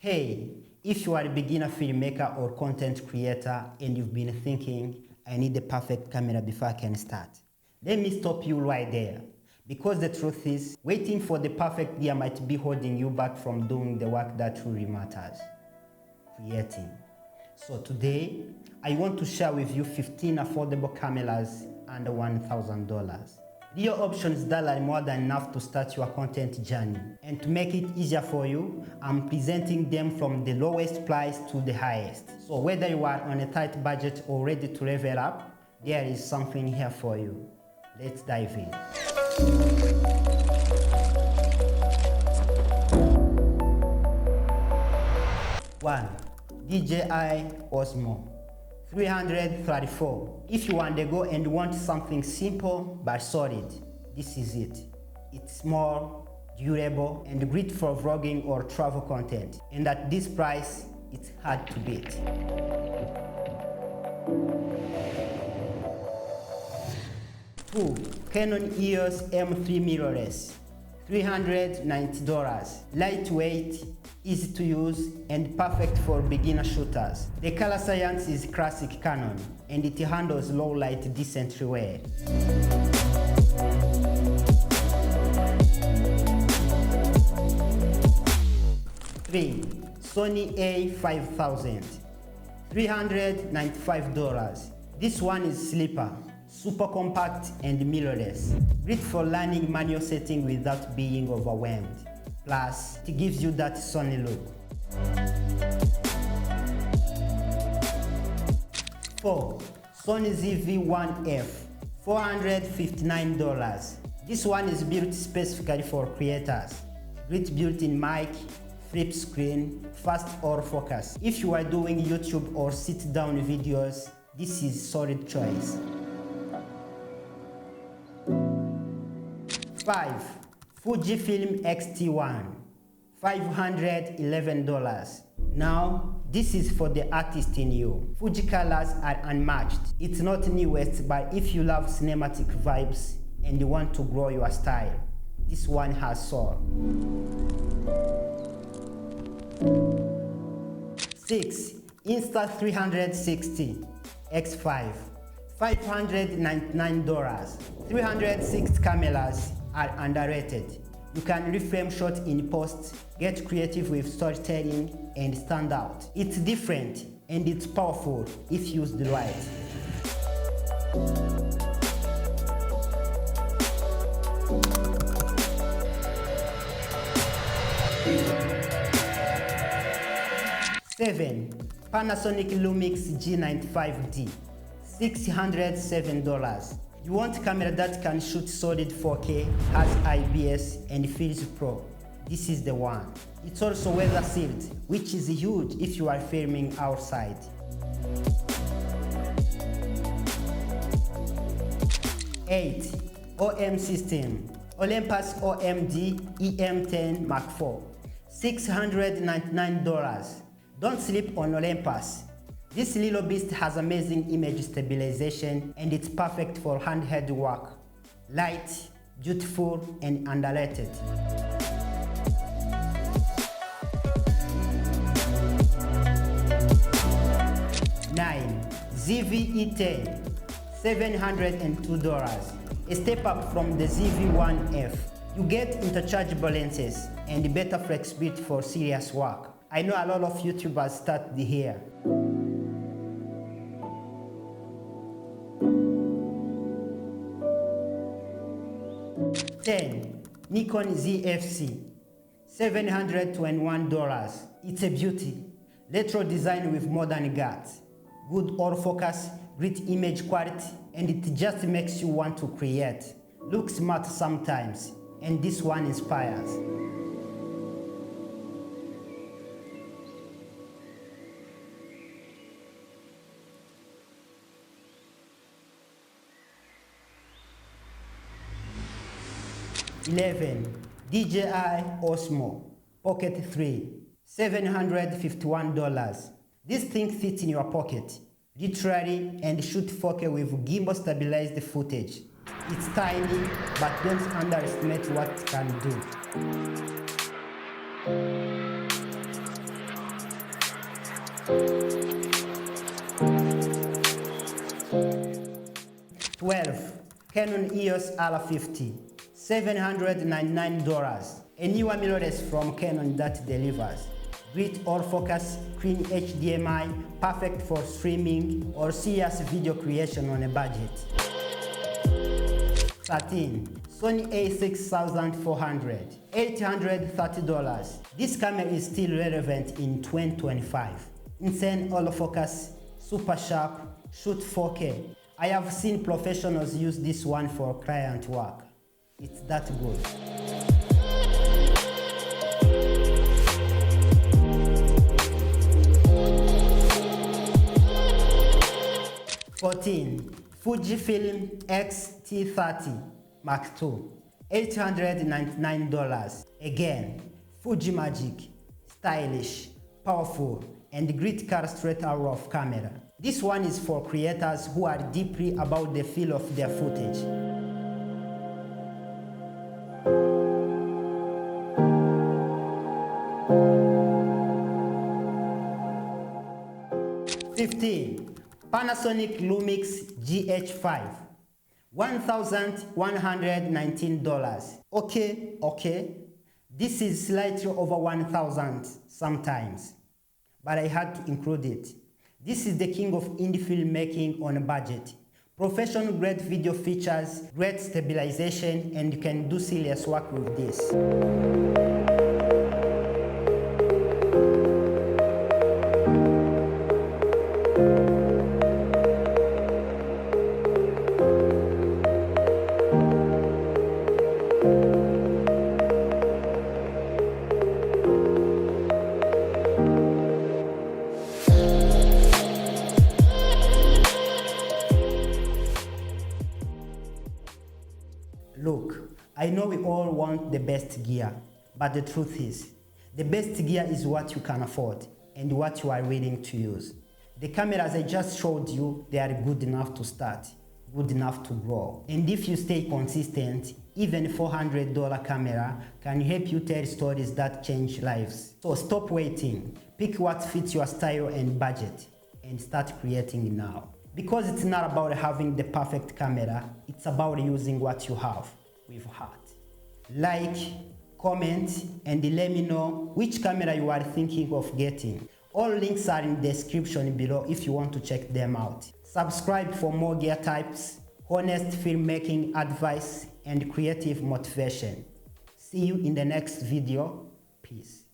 Hey, if you are a beginner filmmaker or content creator and you've been thinking, I need the perfect camera before I can start, let me stop you right there. Because the truth is, waiting for the perfect gear might be holding you back from doing the work that truly matters, creating. So today, I want to share with you 15 affordable cameras under $1,000. Real options that are more than enough to start your content journey. And to make it easier for you, I'm presenting them from the lowest price to the highest. So whether you are on a tight budget or ready to level up, there is something here for you. Let's dive in. One, DJI Osmo 334. If you want to go and want something simple but solid, this is it. It's small, durable, and great for vlogging or travel content. And at this price, it's hard to beat. Two, Canon EOS M3 mirrorless, $390. Lightweight, easy to use, and perfect for beginner shooters. The color science is classic Canon, and it handles low light decently well. Three, Sony A5000, $395. This one is sleeper, super compact and mirrorless. Great for learning manual setting without being overwhelmed. Plus, it gives you that Sony look. 4. Sony ZV1F, $459. This one is built specifically for creators. Great built-in mic, flip screen, fast autofocus. If you are doing YouTube or sit-down videos, this is solid choice. 5. Fujifilm XT1, $511. Now, this is for the artist in you. Fuji colors are unmatched. It's not newest, but if you love cinematic vibes and you want to grow your style, this one has soul. 6. Insta360 X5, $599. 360 cameras are underrated. You can reframe shots in post, get creative with storytelling, and stand out. It's different and it's powerful if used right. 7. Panasonic Lumix G95D, $607. You want a camera that can shoot solid 4K, has IBS, and feels pro. This is the one. It's also weather sealed, which is huge if you are filming outside. 8. OM System, Olympus OM EM10 Mach 4, $699. Don't sleep on Olympus. This little beast has amazing image stabilization and it's perfect for handheld work. Light, beautiful, and underrated. 9. ZV-E10, $702. A step up from the ZV1F. You get interchangeable lenses and better flexibility for serious work. I know a lot of YouTubers start here. 10. Nikon ZFC, $721. It's a beauty. Retro design with modern guts. Good autofocus, great image quality, and it just makes you want to create. Looks smart sometimes, and this one inspires. 11. DJI Osmo Pocket 3, $751. This thing fits in your pocket, literally, and shoot 4K with gimbal stabilized footage. It's tiny, but don't underestimate what it can do. Canon EOS All50, $799. A newer mirrorless from Canon that delivers. Great all-focus, clean HDMI, perfect for streaming or serious video creation on a budget. 13. Sony A6400, $830. This camera is still relevant in 2025. Insane all-focus, super sharp, shoot 4K. I have seen professionals use this one for client work. It's that good. Fujifilm XT1 Mach 2, $899. Again, Fuji magic, stylish, powerful, and great color straight out of camera. This one is for creators who are deeply about the feel of their footage. Panasonic Lumix GH5, $1,119. Okay. This is slightly over 1,000 sometimes, but I had to include it. This is the king of indie filmmaking on a budget. Professional grade video features, great stabilization, and you can do serious work with this. Look, I know we all want the best gear, but the truth is, the best gear is what you can afford and what you are willing to use. The cameras I just showed you, they are good enough to start, good enough to grow. And if you stay consistent, even a $400 camera can help you tell stories that change lives. So stop waiting, pick what fits your style and budget, and start creating now. Because it's not about having the perfect camera, it's about using what you have with heart. Like, comment, and let me know which camera you are thinking of getting. All links are in the description below if you want to check them out. Subscribe for more gear types, honest filmmaking advice, and creative motivation. See you in the next video. Peace.